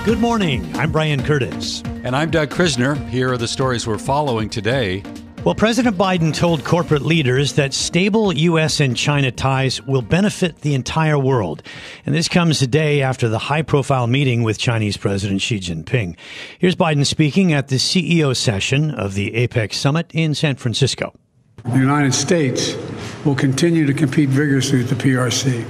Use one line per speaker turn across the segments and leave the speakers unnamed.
Good morning. I'm Brian Curtis.
And I'm Doug Krisner. Here are the stories we're following today.
Well, President Biden told corporate leaders that stable U.S. and China ties will benefit the entire world. And this comes a day after the high-profile meeting with Chinese President Xi Jinping. Here's Biden speaking at the CEO session of the APEC summit in San Francisco.
The United States will continue to compete vigorously with the PRC,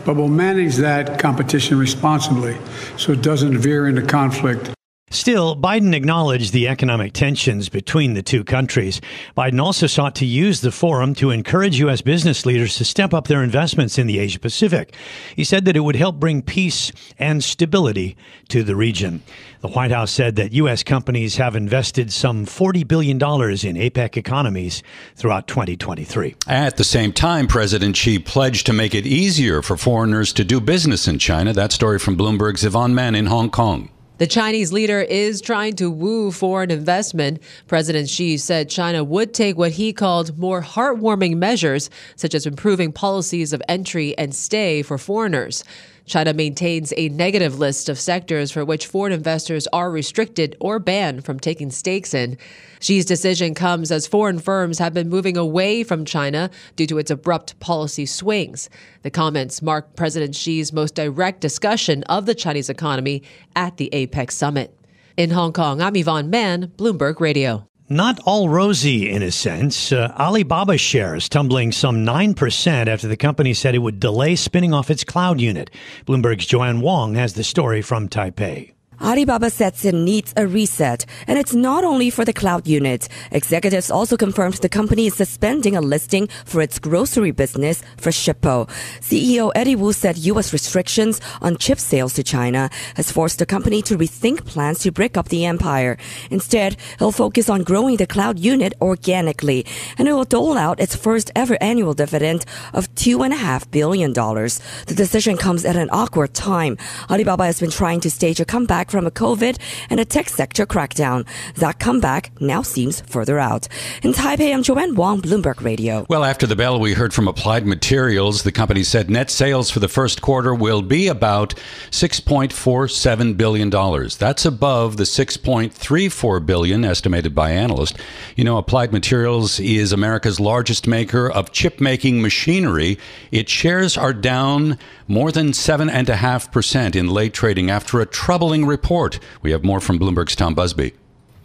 but will manage that competition responsibly so it doesn't veer into conflict.
Still, Biden acknowledged the economic tensions between the two countries. Biden also sought to use the forum to encourage U.S. business leaders to step up their investments in the Asia Pacific. He said that it would help bring peace and stability to the region. The White House said that U.S. companies have invested some $40 billion in APEC economies throughout 2023.
At the same time, President Xi pledged to make it easier for foreigners to do business in China. That story from Bloomberg's Yvonne Mann in Hong Kong.
The Chinese leader is trying to woo foreign investment. President Xi said China would take what he called more heartwarming measures, such as improving policies of entry and stay for foreigners. China maintains a negative list of sectors for which foreign investors are restricted or banned from taking stakes in. Xi's decision comes as foreign firms have been moving away from China due to its abrupt policy swings. The comments mark President Xi's most direct discussion of the Chinese economy at the APEC summit. In Hong Kong, I'm Yvonne Mann, Bloomberg Radio.
Not all rosy, in a sense. Alibaba shares tumbling some 9% after the company said it would delay spinning off its cloud unit. Bloomberg's Joanne Wong has the story from Taipei.
Alibaba says it needs a reset, and it's not only for the cloud unit. Executives also confirmed the company is suspending a listing for its grocery business for Shippo. CEO Eddie Wu said U.S. restrictions on chip sales to China has forced the company to rethink plans to break up the empire. Instead, he'll focus on growing the cloud unit organically, and it will dole out its first ever annual dividend of $2.5 billion. The decision comes at an awkward time. Alibaba has been trying to stage a comeback from a COVID and a tech sector crackdown. That comeback now seems further out. In Taipei, I'm Joanne Wong, Bloomberg Radio.
Well, after the bell, we heard from Applied Materials. The company said net sales for the first quarter will be about $6.47 billion. That's above the $6.34 billion estimated by analysts. You know, Applied Materials is America's largest maker of chip-making machinery. Its shares are down more than 7.5% in late trading after a troubling report. We have more from Bloomberg's Tom Busby.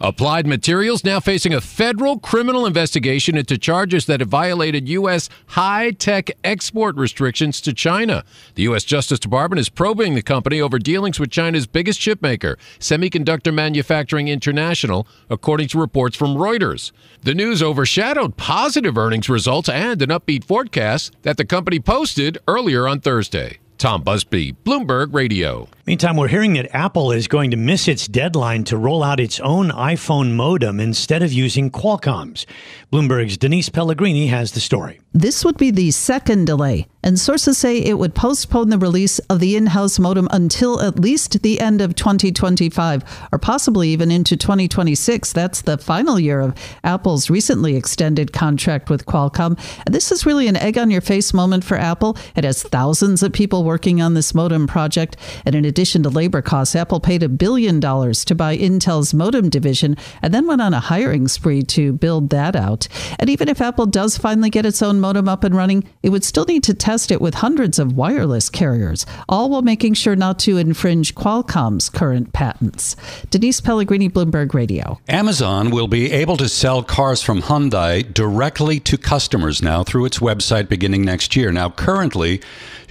Applied Materials now facing a federal criminal investigation into charges that have violated U.S. high-tech export restrictions to China. The U.S. Justice Department is probing the company over dealings with China's biggest chipmaker, Semiconductor Manufacturing International, according to reports from Reuters. The news overshadowed positive earnings results and an upbeat forecast that the company posted earlier on Thursday. Tom Busby, Bloomberg Radio.
Meantime, we're hearing that Apple is going to miss its deadline to roll out its own iPhone modem instead of using Qualcomm's. Bloomberg's Denise Pellegrini has the story.
This would be the second delay, and sources say it would postpone the release of the in-house modem until at least the end of 2025, or possibly even into 2026. That's the final year of Apple's recently extended contract with Qualcomm. And this is really an egg-on-your-face moment for Apple. It has thousands of people working on this modem project, and in addition to labor costs, Apple paid $1 billion to buy Intel's modem division and then went on a hiring spree to build that out. And even if Apple does finally get its own modem up and running, it would still need to test it with hundreds of wireless carriers, all while making sure not to infringe Qualcomm's current patents. Denise Pellegrini, Bloomberg Radio.
Amazon will be able to sell cars from Hyundai directly to customers now through its website beginning next year. Now, currently,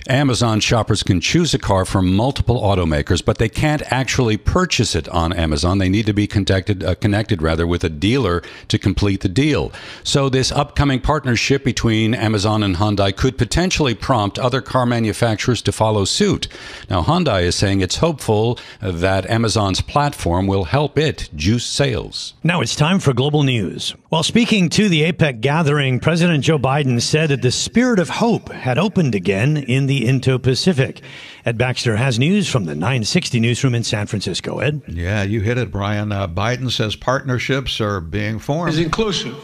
Amazon shoppers can choose a car from multiple automakers, but they can't actually purchase it on Amazon. They need to be connected with a dealer to complete the deal. So this upcoming partnership between Amazon and Hyundai could potentially prompt other car manufacturers to follow suit. Now, Hyundai is saying it's hopeful that Amazon's platform will help it juice sales.
Now it's time for global news. While speaking to the APEC gathering, President Joe Biden said that the spirit of hope had opened again in the Indo-Pacific. Ed Baxter has news from the 960 newsroom in San Francisco. Ed?
Yeah, you hit it, Brian. Biden says partnerships are being formed.
Is inclusive,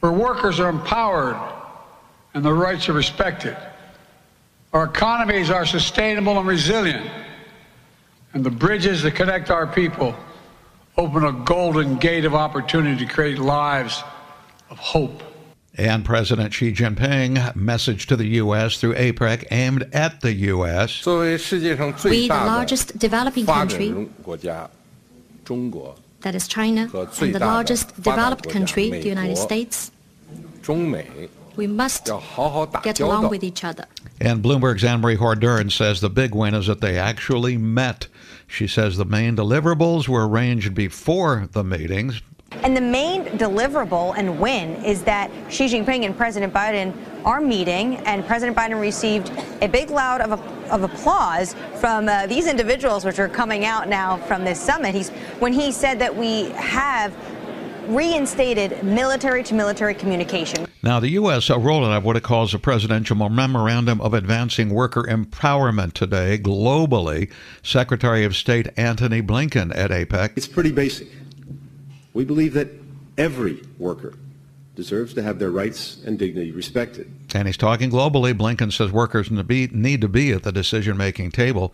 where workers are empowered and their rights are respected. Our economies are sustainable and resilient, And the bridges that connect our people open a golden gate of opportunity to create lives of hope.
And President Xi Jinping message to the U.S. through APEC aimed at the U.S.
We, the largest developing country, that is China, and the largest developed country, the United States, we must get along with each other.
And Bloomberg's Anne-Marie Hordern says the big win is that they actually met. She says the main deliverables were arranged before the meetings.
And the main deliverable and win is that Xi Jinping and President Biden are meeting, and President Biden received a big loud of applause from these individuals, which are coming out now from this summit. When he said that we have reinstated military-to-military communication.
Now, the U.S. rolling out what it calls a presidential memorandum of advancing worker empowerment today globally. Secretary of State Antony Blinken at APEC.
It's pretty basic. We believe that every worker deserves to have their rights and dignity respected.
And he's talking globally. Blinken says workers need to be at the decision-making table.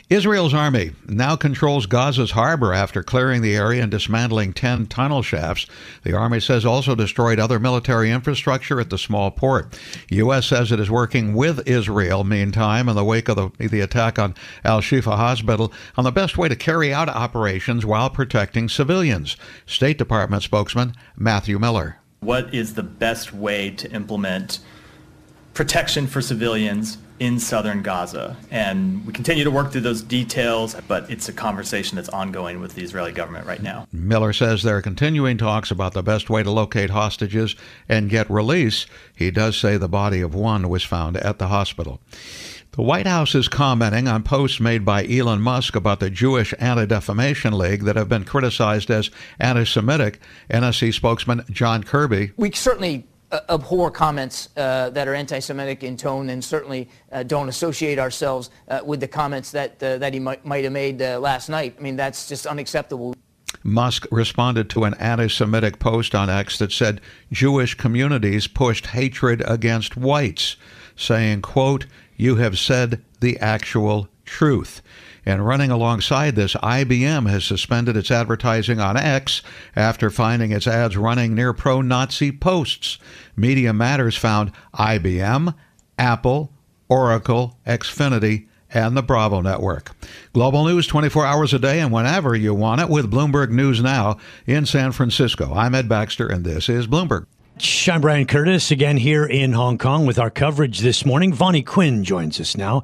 Israel's army now controls Gaza's harbor after clearing the area and dismantling 10 tunnel shafts. The army says also destroyed other military infrastructure at the small port. U.S. says it is working with Israel, meantime, in the wake of the attack on Al-Shifa Hospital, on the best way to carry out operations while protecting civilians. State Department spokesman Matthew Miller.
What is the best way to implement protection for civilians in southern Gaza? And we continue to work through those details, but it's a conversation that's ongoing with the Israeli government right now.
Miller says there are continuing talks about the best way to locate hostages and get release. He does say the body of one was found at the hospital. The White House is commenting on posts made by Elon Musk about the Jewish Anti-Defamation League that have been criticized as anti-Semitic. NSC spokesman John Kirby.
We certainly abhor comments that are anti-Semitic in tone, and certainly don't associate ourselves with the comments that he might have made last night. I mean, that's just unacceptable.
Musk responded to an anti-Semitic post on X that said Jewish communities pushed hatred against whites, saying, quote, "You have said the actual truth." And running alongside this, IBM has suspended its advertising on X after finding its ads running near pro-Nazi posts. Media Matters found IBM, Apple, Oracle, Xfinity, and the Bravo Network. Global news 24 hours a day and whenever you want it with Bloomberg News Now in San Francisco. I'm Ed Baxter, and this is Bloomberg.
I'm Brian Curtis, again here in Hong Kong with our coverage this morning. Vonnie Quinn joins us now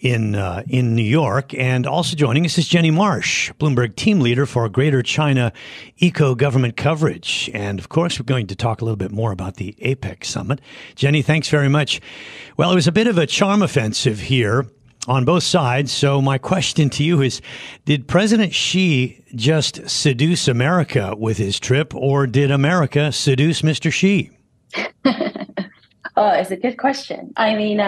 in New York, and also joining us is Jenny Marsh, Bloomberg team leader for Greater China Eco-Government coverage. And of course, we're going to talk a little bit more about the APEC summit. Jenny, thanks very much. Well, it was a bit of a charm offensive here on both sides. So my question to you is, did President Xi just seduce America with his trip, or did America seduce Mr. Xi?
Oh, it's a good question. I mean,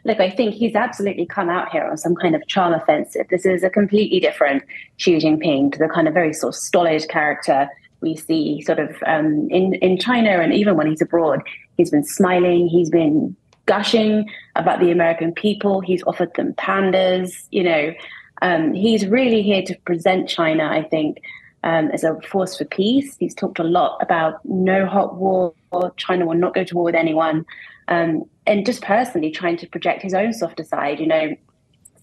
look, I think he's absolutely come out here on some kind of charm offensive. This is a completely different Xi Jinping to the kind of very sort of stolid character we see sort of in China, and even when he's abroad. He's been smiling. He's been gushing about the American people. He's offered them pandas. He's really here to present China, I think, as a force for peace. He's talked a lot about no hot war. China will not go to war with anyone. And just personally trying to project his own softer side.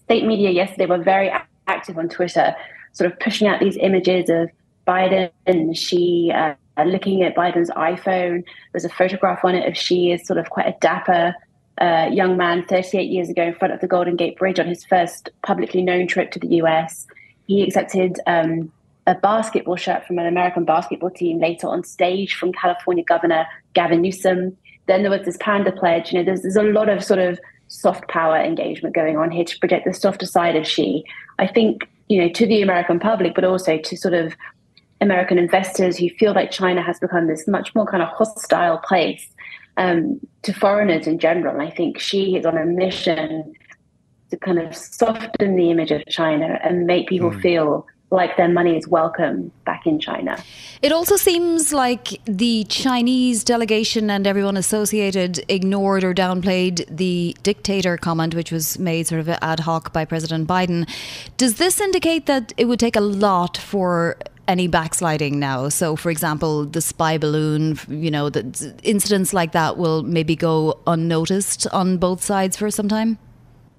State media yesterday were very active on Twitter, sort of pushing out these images of Biden and Xi looking at Biden's iPhone. There's a photograph on it of Xi as sort of quite a dapper young man 38 years ago in front of the Golden Gate Bridge on his first publicly known trip to the US. He accepted a basketball shirt from an American basketball team later on stage from California Governor Gavin Newsom. Then there was this panda pledge. There's a lot of sort of soft power engagement going on here to project the softer side of Xi. I think, to the American public, but also to sort of American investors who feel like China has become this much more kind of hostile place to foreigners in general. And I think Xi is on a mission to kind of soften the image of China and make people feel like their money is welcome back in China.
It also seems like the Chinese delegation and everyone associated ignored or downplayed the dictator comment, which was made sort of ad hoc by President Biden. Does this indicate that it would take a lot for any backsliding now? So, for example, the spy balloon, the incidents like that will maybe go unnoticed on both sides for some time?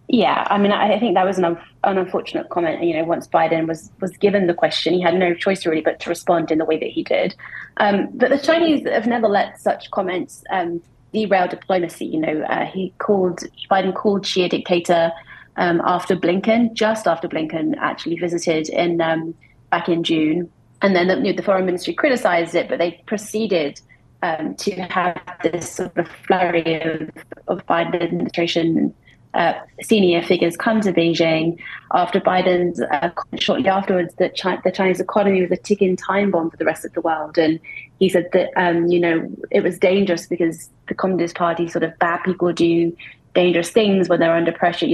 Yeah, I mean, I think that was an unfortunate comment. Once Biden was given the question, he had no choice really but to respond in the way that he did. But the Chinese have never let such comments derail diplomacy. Biden called Xi a dictator just after Blinken actually visited back in June. And then the foreign ministry criticized it, but they proceeded to have this sort of flurry of Biden administration senior figures come to Beijing after Biden's shortly afterwards that the Chinese economy was a ticking time bomb for the rest of the world. And he said that, it was dangerous because the Communist Party sort of bad people do dangerous things when they're under pressure.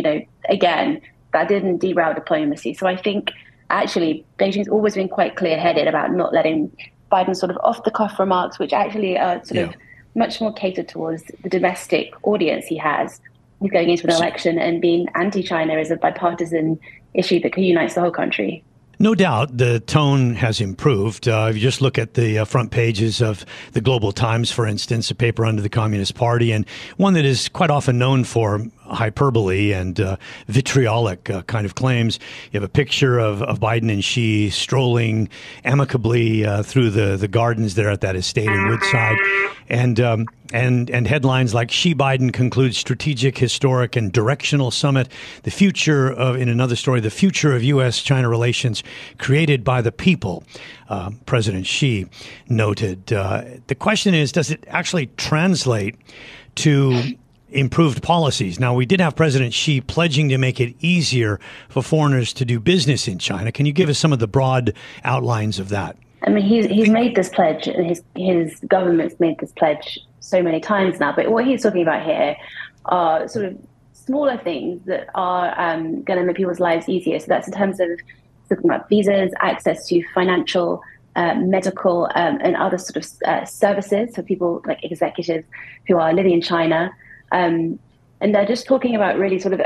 Again, that didn't derail diplomacy. So I think actually Beijing's always been quite clear-headed about not letting Biden sort of off-the-cuff remarks, which actually are sort of much more catered towards the domestic audience he has. He's going into an election, and being anti-China is a bipartisan issue that unites the whole country.
No doubt the tone has improved. If you just look at the front pages of the Global Times, for instance, a paper under the Communist Party, and one that is quite often known for hyperbole and vitriolic kind of claims. You have a picture of Biden and Xi strolling amicably through the gardens there at that estate in Woodside. And headlines like Xi Biden concludes strategic, historic, and directional summit. The future of, in another story, the future of U.S.-China relations created by the people, President Xi noted. The question is, does it actually translate to improved policies? Now, we did have President Xi pledging to make it easier for foreigners to do business in China. Can you give us some of the broad outlines of that?
I mean, he's made this pledge, and his government's made this pledge so many times now. But what he's talking about here are sort of smaller things that are going to make people's lives easier. So that's in terms of talking about visas, access to financial, medical, and other sort of services for people like executives who are living in China. And they're just talking about really sort of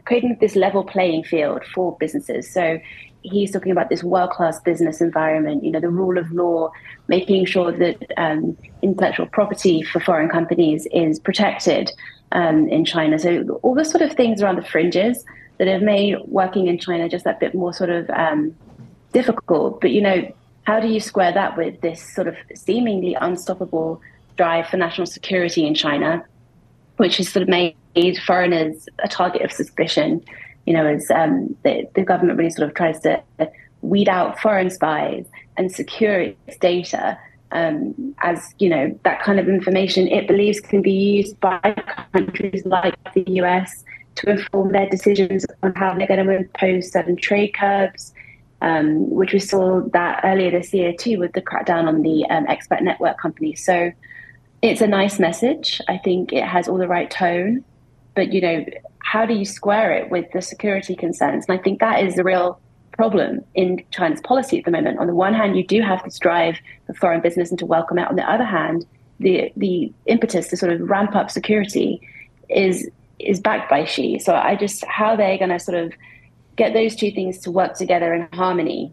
creating this level playing field for businesses. So he's talking about this world-class business environment, the rule of law, making sure that intellectual property for foreign companies is protected in China. So all the sort of things around the fringes that have made working in China just that bit more sort of difficult. But, how do you square that with this sort of seemingly unstoppable drive for national security in China, which has sort of made foreigners a target of suspicion, as the government really sort of tries to weed out foreign spies and secure its data as, that kind of information it believes can be used by countries like the US to inform their decisions on how they're going to impose certain trade curbs, which we saw that earlier this year too with the crackdown on the expert network companies. So it's a nice message. I think it has all the right tone, but how do you square it with the security concerns? And I think that is the real problem in China's policy at the moment. On the one hand, you do have this drive for foreign business and to welcome it. On the other hand, the impetus to sort of ramp up security is backed by Xi. So how they're going to sort of get those two things to work together in harmony,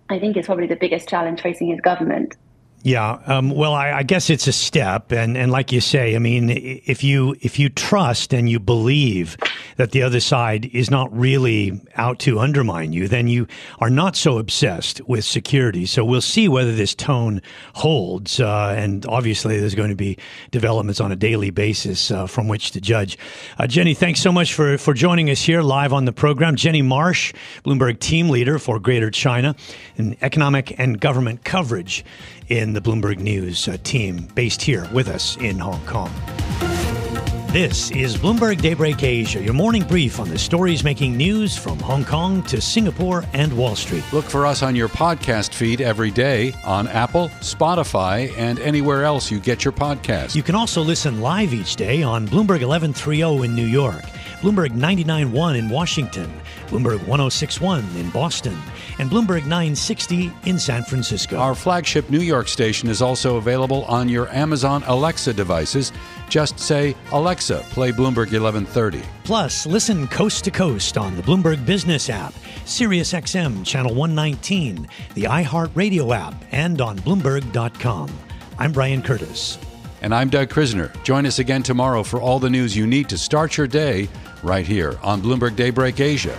I think is probably the biggest challenge facing his government.
Yeah, well, I guess it's a step, and like you say, I mean, if you trust and you believe that the other side is not really out to undermine you, then you are not so obsessed with security. So we'll see whether this tone holds, and obviously there's going to be developments on a daily basis from which to judge. Jenny, thanks so much for joining us here live on the program. Jenny Marsh, Bloomberg team leader for Greater China and economic and government coverage in the Bloomberg News team based here with us in Hong Kong. This is Bloomberg Daybreak Asia, your morning brief on the stories making news from Hong Kong to Singapore and Wall Street.
Look for us on your podcast feed every day on Apple, Spotify, and anywhere else you get your podcasts.
You can also listen live each day on Bloomberg 1130 in New York. Bloomberg 99.1 in Washington, Bloomberg 106.1 in Boston, and Bloomberg 960 in San Francisco.
Our flagship New York station is also available on your Amazon Alexa devices. Just say, Alexa, play Bloomberg 1130.
Plus, listen coast to coast on the Bloomberg Business app, Sirius XM Channel 119, the iHeartRadio app, and on Bloomberg.com. I'm Brian Curtis.
And I'm Doug Krisner. Join us again tomorrow for all the news you need to start your day right here on Bloomberg Daybreak Asia.